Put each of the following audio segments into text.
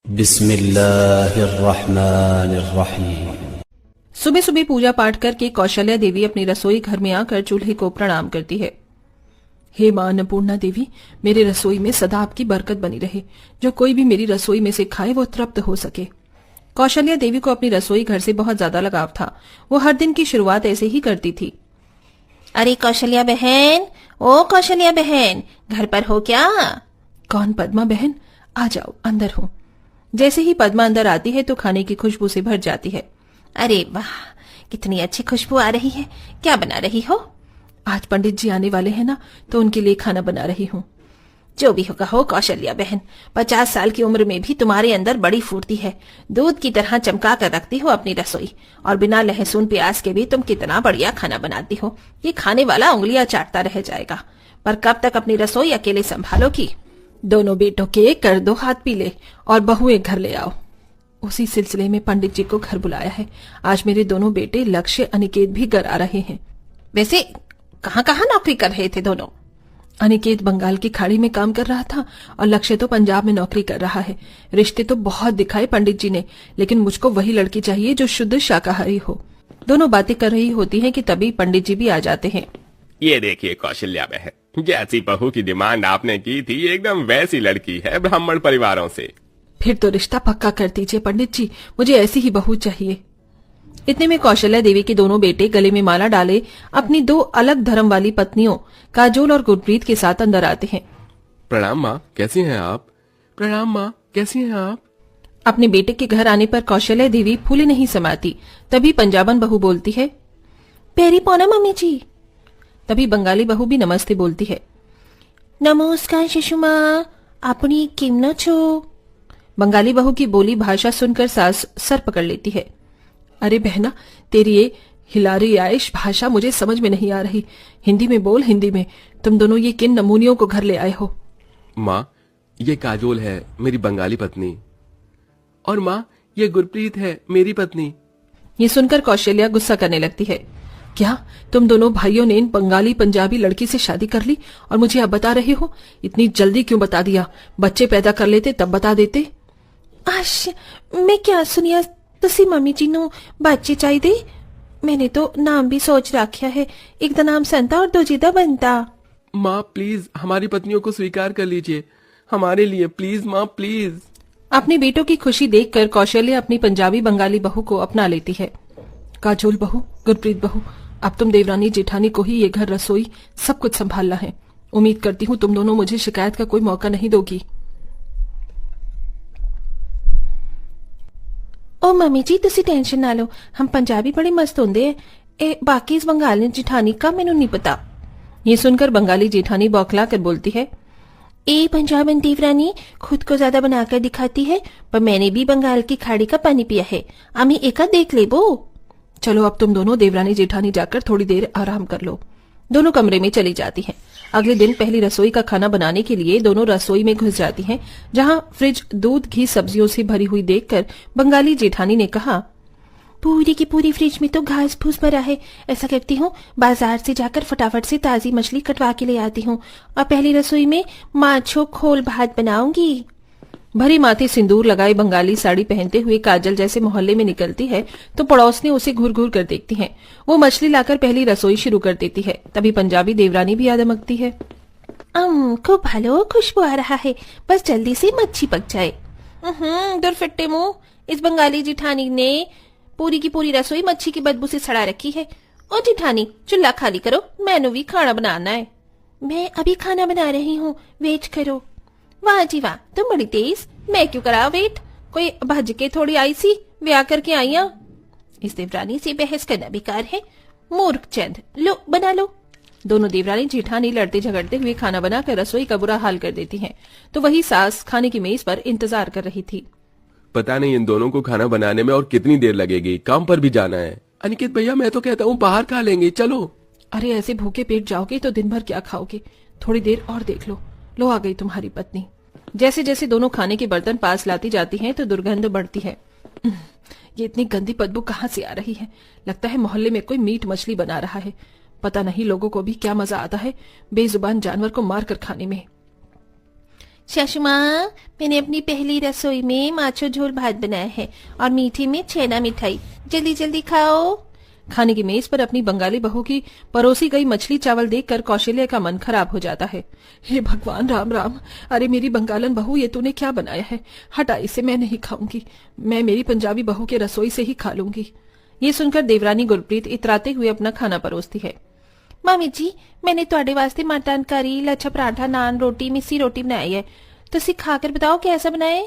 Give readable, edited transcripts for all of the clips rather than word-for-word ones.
बिस्मिल्लाहिर्रहमानिर्रहीम। सुबह सुबह पूजा पाठ करके कौशल्या देवी अपनी रसोई घर में आकर चूल्हे को प्रणाम करती है। हे मां अन्नपूर्णा देवी, मेरे रसोई में सदा आपकी बरकत बनी रहे। जो कोई भी मेरी रसोई में से खाए वो तृप्त हो सके। कौशल्या देवी को अपनी रसोई घर से बहुत ज्यादा लगाव था। वो हर दिन की शुरुआत ऐसे ही करती थी। अरे कौशल्या बहन, ओ कौशल्या बहन, घर पर हो क्या? कौन? पद्मा बहन, आ जाओ, अंदर हूँ। जैसे ही पद्मा अंदर आती है तो खाने की खुशबू से भर जाती है। अरे वाह, कितनी अच्छी खुशबू आ रही है। क्या बना रही हो? आज पंडित जी आने वाले हैं ना, तो उनके लिए खाना बना रही हूँ। जो भी हो कहो कौशल्या बहन, 50 साल की उम्र में भी तुम्हारे अंदर बड़ी फुर्ती है। दूध की तरह चमका कर रखती हो अपनी रसोई, और बिना लहसुन प्याज के भी तुम कितना बढ़िया खाना बनाती हो। ये खाने वाला उंगलियां चाटता रह जाएगा। पर कब तक अपनी रसोई अकेले संभालोगी? दोनों बेटों के कर दो हाथ पीले और बहुएं घर ले आओ। उसी सिलसिले में पंडित जी को घर बुलाया है। आज मेरे दोनों बेटे लक्ष्य अनिकेत भी घर आ रहे हैं। वैसे कहाँ कहाँ नौकरी कर रहे थे दोनों? अनिकेत बंगाल की खाड़ी में काम कर रहा था और लक्ष्य तो पंजाब में नौकरी कर रहा है। रिश्ते तो बहुत दिखाए पंडित जी ने, लेकिन मुझको वही लड़की चाहिए जो शुद्ध शाकाहारी हो। दोनों बातें कर रही होती हैं कि तभी पंडित जी भी आ जाते हैं। ये देखिए कौशल्या बहन, जैसी बहू की डिमांड आपने की थी एकदम वैसी लड़की है, ब्राह्मण परिवारों से। फिर तो रिश्ता पक्का कर दीजिए पंडित जी, मुझे ऐसी ही बहू चाहिए। इतने में कौशल्या देवी के दोनों बेटे गले में माला डाले अपनी दो अलग धर्म वाली पत्नियों काजोल और गुरप्रीत के साथ अंदर आते हैं। प्रणाम माँ, कैसी हैं आप? प्रणाम माँ, कैसी हैं आप? अपने बेटे के घर आने पर कौशल्या देवी फूले नहीं समाती। तभी पंजाबन बहू बोलती है, पेरी पौना मम्मी जी। तभी बंगाली बहू भी नमस्ते बोलती है। नमस्कार शिशुमा, अपनी केमना छो? बंगाली बहू की बोली भाषा सुनकर सास सर पकड़ लेती है। अरे बहना, तेरी ये हिलारी आयश भाषा मुझे समझ में नहीं आ रही। हिंदी में बोल, हिंदी में। तुम दोनों ये किन नमूनियों को घर ले आए हो? माँ, ये काजोल है मेरी बंगाली पत्नी, और माँ ये गुरप्रीत है मेरी पत्नी। ये सुनकर कौशल्या गुस्सा करने लगती है। क्या तुम दोनों भाइयों ने इन बंगाली पंजाबी लड़की से शादी कर ली और मुझे अब बता रहे हो? इतनी जल्दी क्यों बता दिया? बच्चे पैदा कर लेते तब बता देते। आश, मैं क्या सुनिया तुसी मम्मी जी नो बच्चे चाहिए? मैंने तो नाम भी सोच रखा है, एक दा नाम संता और दूजी दा बनता। माँ प्लीज हमारी पत्नियों को स्वीकार कर लीजिए हमारे लिए, प्लीज माँ प्लीज। अपने बेटों की खुशी देखकर कौशल्या अपनी पंजाबी बंगाली बहू को अपना लेती है। काजोल बहू, गुरप्रीत बहू, अब तुम देवरानी जेठानी को ही ये घर, रसोई सब कुछ संभालना है। उम्मीद करती हूँ तुम दोनों मुझे शिकायत का कोई मौका नहीं दोगी। ओ मम्मी जी, तुसी टेंशन ना लो, हम पंजाबी बड़े मस्त होंदे हैं। ए बाकी इस बंगाली जेठानी का मैनू नहीं पता। ये सुनकर बंगाली जेठानी बौखला कर बोलती है, ए पंजाबन देवरानी खुद को ज्यादा बनाकर दिखाती है, पर मैंने भी बंगाल की खाड़ी का पानी पिया है। अमी एका देख ले वो। चलो अब तुम दोनों देवरानी जेठानी जाकर थोड़ी देर आराम कर लो। दोनों कमरे में चली जाती हैं। अगले दिन पहली रसोई का खाना बनाने के लिए दोनों रसोई में घुस जाती हैं, जहां फ्रिज दूध घी सब्जियों से भरी हुई देखकर बंगाली जेठानी ने कहा, पूरी की पूरी फ्रिज में तो घास फूस भरा है। ऐसा करती हूँ, बाजार से जाकर फटाफट से ताजी मछली कटवा के ले आती हूँ और पहली रसोई में माछो खोल भात बनाऊंगी। भरी माथे सिंदूर लगाए बंगाली साड़ी पहनते हुए काजल जैसे मोहल्ले में निकलती है तो पड़ोसनी उसे घूर घूर कर देखती हैं। वो मछली लाकर पहली रसोई शुरू कर देती है। तभी पंजाबी देवरानी भी आ दमकती है। खूब भालो खुशबू आ रहा है, बस जल्दी से मच्छी पक जाए। दुरफिट्टे मुंह, इस बंगाली जिठानी ने पूरी की पूरी रसोई मच्छी की बदबू से सड़ा रखी है। ओ जिठानी, चूल्हा खाली करो, मैंने भी खाना बनाना है। मैं अभी खाना बना रही हूँ, वेट करो। वाह जी वाह, तुम बड़ी तेज। मैं क्यों करा वेट? कोई भज के थोड़ी आई सी, ब्याह करके आईया। इस देवरानी से बहस करना बेकार है। मूर्ख चंद, लो बना लो। दोनों देवरानी जेठानी लड़ते झगड़ते हुए खाना बनाकर रसोई का बुरा हाल कर देती हैं। तो वही सास खाने की मेज पर इंतजार कर रही थी। पता नहीं इन दोनों को खाना बनाने में और कितनी देर लगेगी, काम पर भी जाना है। अनिकेत भैया, मैं तो कहता हूँ बाहर खा लेंगे, चलो। अरे ऐसे भूखे पेट जाओगे तो दिन भर क्या खाओगे? थोड़ी देर और देख लो। लो आ गई तुम्हारी पत्नी। जैसे जैसे दोनों खाने के बर्तन पास लाती जाती हैं तो दुर्गंध बढ़ती है। ये इतनी गंदी बदबू कहाँ से आ रही है? लगता है मोहल्ले में कोई मीट मछली बना रहा है। पता नहीं लोगों को भी क्या मजा आता है बेजुबान जानवर को मार कर खाने में। सासू माँ, मैंने अपनी पहली रसोई में माछो झोल भात बनाया है और मीठे में छेना मिठाई, जल्दी जल्दी खाओ। खाने की मेज पर अपनी बंगाली बहू की परोसी गई मछली चावल देखकर कौशल्या का मन खराब हो जाता है। हे भगवान, राम राम, अरे मेरी बंगालन बहू, ये तूने क्या बनाया है? हटा इसे, मैं नहीं खाऊंगी। मैं मेरी पंजाबी बहू के रसोई से ही खा लूंगी। ये सुनकर देवरानी गुरप्रीत इतराते हुए अपना खाना परोसती है। मामी जी, मैंने ਤੁਹਾਡੇ वास्ते मटन करी, लच्छा पराठा, नान, रोटी, मिस्सी रोटी बनाई है। तुसी खाकर बताओ कैसा बनाए।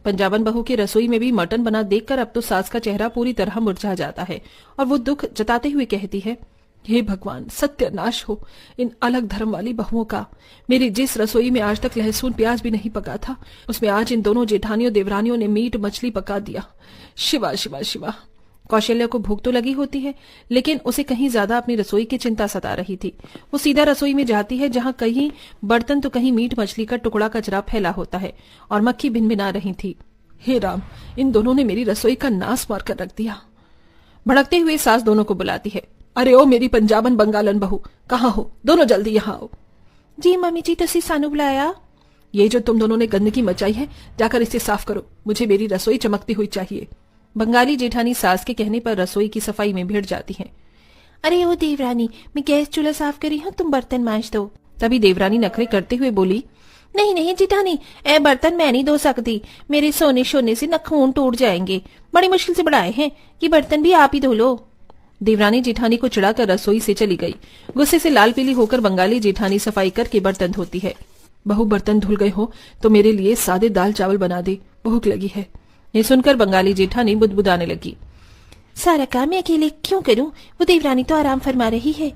पंजाबन बहू की रसोई में भी मटन बना देखकर अब तो सास का चेहरा पूरी तरह मुरझा जाता है और वो दुख जताते हुए कहती है, हे भगवान, सत्यानाश हो इन अलग धर्म वाली बहुओं का। मेरी जिस रसोई में आज तक लहसुन प्याज भी नहीं पका था, उसमें आज इन दोनों जेठानियों देवरानियों ने मीट मछली पका दिया। शिवा शिवा शिवा। कौशल्या को भूख तो लगी होती है, लेकिन उसे कहीं ज्यादा अपनी रसोई की चिंता सता रही थी। वो सीधा रसोई में जाती है, जहां कहीं बर्तन तो कहीं मीट मछली का टुकड़ा कचरा फैला होता है और मक्खी भिनभिना रही थी। हे राम, इन दोनों ने मेरी रसोई का नाश मार कर रख दिया। भड़कते हुए सास दोनों को बुलाती है। अरे ओ मेरी पंजाबन बंगालन बहू, कहाँ हो? दोनों जल्दी यहाँ आओ। जी मम्मी जी, तुसी सानू बुलाया? ये जो तुम दोनों ने गंदगी मचाई है, जाकर इसे साफ करो। मुझे मेरी रसोई चमकती हुई चाहिए। बंगाली जेठानी सास के कहने पर रसोई की सफाई में भिड़ जाती हैं। अरे ओ देवरानी, मैं गैस चूल्हा साफ करी हूँ, तुम बर्तन मांज दो। तभी देवरानी नखरे करते हुए बोली, नहीं नहीं जेठानी, ए बर्तन मैं नहीं धो सकती। मेरे सोने शोने से नखून टूट जाएंगे। बड़ी मुश्किल से बढ़ाए हैं, ये बर्तन भी आप ही धो लो। देवरानी जेठानी को चिढ़ाकर रसोई से चली गई। गुस्से से लाल पीली होकर बंगाली जेठानी सफाई करके बर्तन धोती है। बहू, बर्तन धुल गए हो तो मेरे लिए सादे दाल चावल बना दे, भूख लगी है। ये सुनकर बंगाली जेठानी बुदबुदाने लगी। सारा काम मैं अकेले क्यों करूं? वो देवरानी तो आराम फरमा रही है।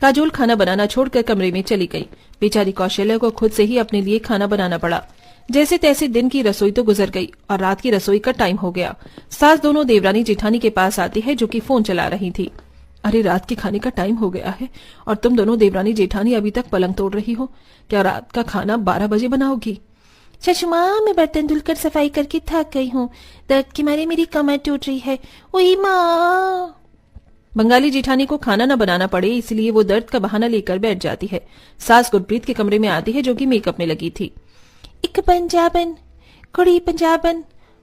काजोल खाना बनाना छोड़कर कमरे में चली गई। बेचारी कौशल्या को खुद से ही अपने लिए खाना बनाना पड़ा। जैसे तैसे दिन की रसोई तो गुजर गई और रात की रसोई का टाइम हो गया। सास दोनों देवरानी जेठानी के पास आती है, जो कि फोन चला रही थी। अरे रात के खाने का टाइम हो गया है और तुम दोनों देवरानी जेठानी अभी तक पलंग तोड़ रही हो। क्या रात का खाना 12 बजे बनाओगी? सासू माँ, मैं बर्तन धुलकर सफाई करके थक गई हूँ। दर्द के मारे मेरी कमर टूट रही है। ओई माँ। बंगाली जेठानी को खाना न बनाना पड़े, इसलिए वो दर्द का बहाना लेकर बैठ जाती है। सास गुरप्रीत के कमरे में आती है, जो कि मेकअप में लगी थी। एक पंजाबन कुड़ी पंजाबन,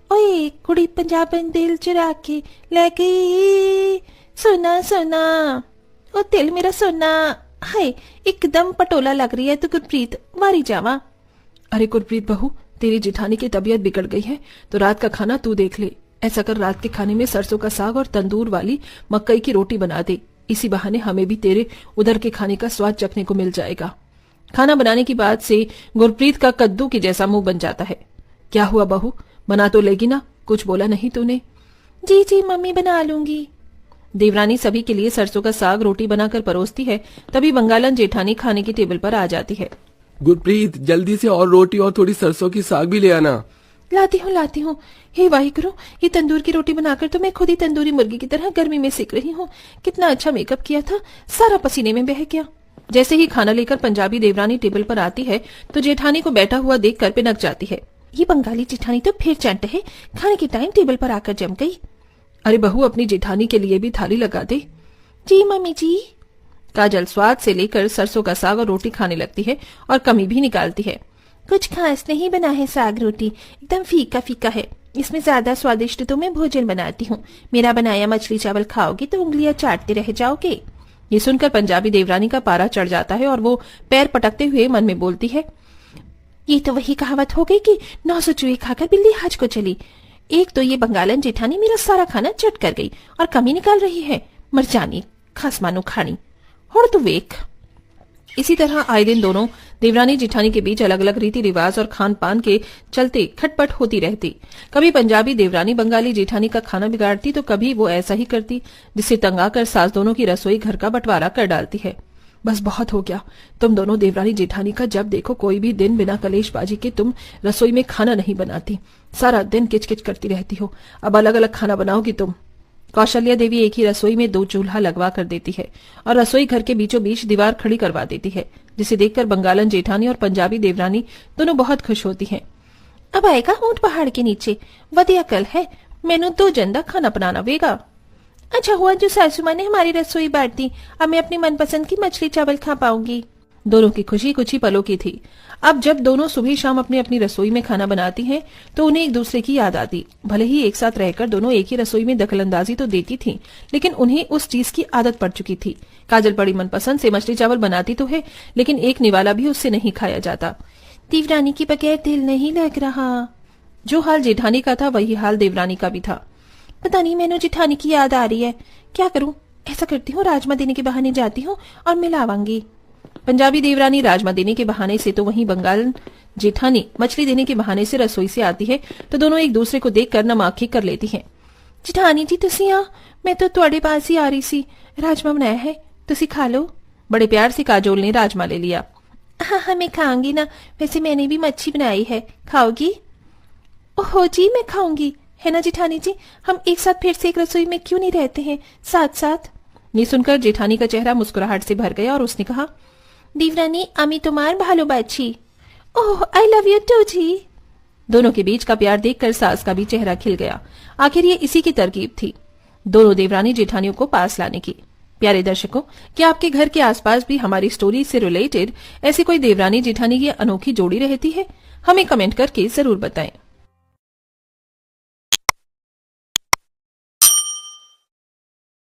ओए कुड़ी पंजाबन दिल चुरा के ले गई। सोना सोना, ओ दिल मेरा सोना। हाय, एकदम पटोला लग रही है तो गुरप्रीत, मारी जावा। अरे गुरप्रीत बहू, तेरी जेठानी की तबीयत बिगड़ गई है तो रात का खाना तू देख ले। ऐसा कर, रात के खाने में सरसों का साग और तंदूर वाली मकई की रोटी बना दे। इसी बहाने हमें भी तेरे उधर के खाने का स्वाद चखने को मिल जाएगा। खाना बनाने की बात से गुरप्रीत का कद्दू की जैसा मुंह बन जाता है। क्या हुआ बहू, बना तो लेगी ना? कुछ बोला नहीं तूने? जी जी मम्मी, बना लूंगी। देवरानी सभी के लिए सरसों का साग रोटी बनाकर परोसती है। तभी बंगालन जेठानी खाने की टेबल पर आ जाती है। गुरप्रीत, जल्दी से और रोटी और थोड़ी सरसों की साग भी ले आना। लाती हूँ। हे वाहिगुरु, ये तंदूर की रोटी बनाकर तो मैं खुद ही तंदूरी मुर्गी की तरह गर्मी में सेक रही हूँ। कितना अच्छा मेकअप किया था, सारा पसीने में बह गया। जैसे ही खाना लेकर पंजाबी देवरानी टेबल पर आती है तो जेठानी को बैठा हुआ देखकर पिनक जाती है। ये बंगाली जेठानी तो फिर चंट है, खाने के टाइम टेबल पर आकर जम गई। अरे बहू, अपनी जेठानी के लिए भी थाली लगा दे। जी मम्मी जी। काजल स्वाद से लेकर सरसों का साग और रोटी खाने लगती है और कमी भी निकालती है। कुछ खास नहीं बना है साग रोटी, एकदम फीका फीका है। इसमें ज्यादा स्वादिष्ट तो मैं भोजन बनाती हूँ। मेरा बनाया मछली चावल खाओगी तो उंगलियां चाटते रह जाओगे। ये सुनकर पंजाबी देवरानी का पारा चढ़ जाता है और वो पैर पटकते हुए मन में बोलती है, ये तो वही कहावत हो गई कि 900 चूहे खाकर बिल्ली हज को चली। एक तो ये बंगालन जेठानी मेरा सारा खाना चट कर गई और कमी निकाल रही है। मर जानी खासमानो खानी और तो वेख। इसी तरह आए दिन दोनों देवरानी जेठानी के बीच अलग अलग रीति रिवाज और खान पान के चलते खटपट होती रहती। कभी पंजाबी देवरानी बंगाली जेठानी का खाना बिगाड़ती तो कभी वो ऐसा ही करती, जिससे तंग आकर सास दोनों की रसोई घर का बंटवारा कर डालती है। बस बहुत हो गया, तुम दोनों देवरानी जेठानी का जब देखो कोई भी दिन बिना कलेशबाजी के तुम रसोई में खाना नहीं बनाती। सारा दिन किचकिच करती रहती हो। अब अलग अलग खाना बनाओगी तुम। कौशल्या देवी एक ही रसोई में 2 चूल्हा लगवा कर देती है और रसोई घर के बीचों बीच दीवार खड़ी करवा देती है, जिसे देखकर बंगालन जेठानी और पंजाबी देवरानी दोनों बहुत खुश होती हैं। अब आएगा ऊंट पहाड़ के नीचे, वधिया कल है, मैनू 2 जन दा खाना बनाना वेगा। अच्छा हुआ जो सासू माँ ने हमारी रसोई बांट दी, अब मैं अपनी मनपसंद की मछली चावल खा पाऊंगी। दोनों की खुशी कुछ ही पलों की थी। अब जब दोनों सुबह शाम अपनी अपनी रसोई में खाना बनाती हैं, तो उन्हें एक दूसरे की याद आती। भले ही एक साथ रहकर दोनों एक ही रसोई में दखलंदाजी तो देती थीं, लेकिन उन्हें उस चीज की आदत पड़ चुकी थी। काजल बड़ी मनपसंद से मछली चावल बनाती तो है, लेकिन एक निवाला भी उससे नहीं खाया जाता। देवरानी के बगैर दिल नहीं लग रहा। जो हाल जेठानी का था वही हाल देवरानी का भी था। पता नहीं मैंने जेठानी की याद आ रही है, क्या करूं? ऐसा करती हूँ, राजमा देने के बहाने जाती हूँ और मिलावांगी। पंजाबी देवरानी राजमा देने के बहाने से तो वहीं बंगाल जेठानी मछली देने के बहाने से रसोई से आती है, तो दोनों एक दूसरे को देखकर नम आंखें कर लेती हैं। जेठानी जी तुसी आ, मैं तो तुहाडे पास ही आ रही सी। राजमा बनाया है, तुसी खा लो। बड़े प्यार से काजोल ने राजमा ले लिया। हाँ मैं खाऊंगी ना, वैसे मैंने भी मच्छी बनाई है, खाओगी? ओहो जी मैं खाऊंगी, है ना जेठानी जी? हम एक साथ फिर से एक रसोई में क्यों नहीं रहते हैं साथ साथ? ये सुनकर जेठानी का चेहरा मुस्कुराहट से भर गया और उसने कहा, देवरानी आमी तुम्हार भालोबाची। ओह आई लव यू टू जी। दोनों के बीच का प्यार देखकर सास का भी चेहरा खिल गया। आखिर ये इसी की तरकीब थी, दोनों देवरानी जेठानियों को पास लाने की। प्यारे दर्शकों, क्या आपके घर के आसपास भी हमारी स्टोरी से रिलेटेड ऐसी कोई देवरानी जेठानी की अनोखी जोड़ी रहती है? हमें कमेंट करके जरूर बताएं।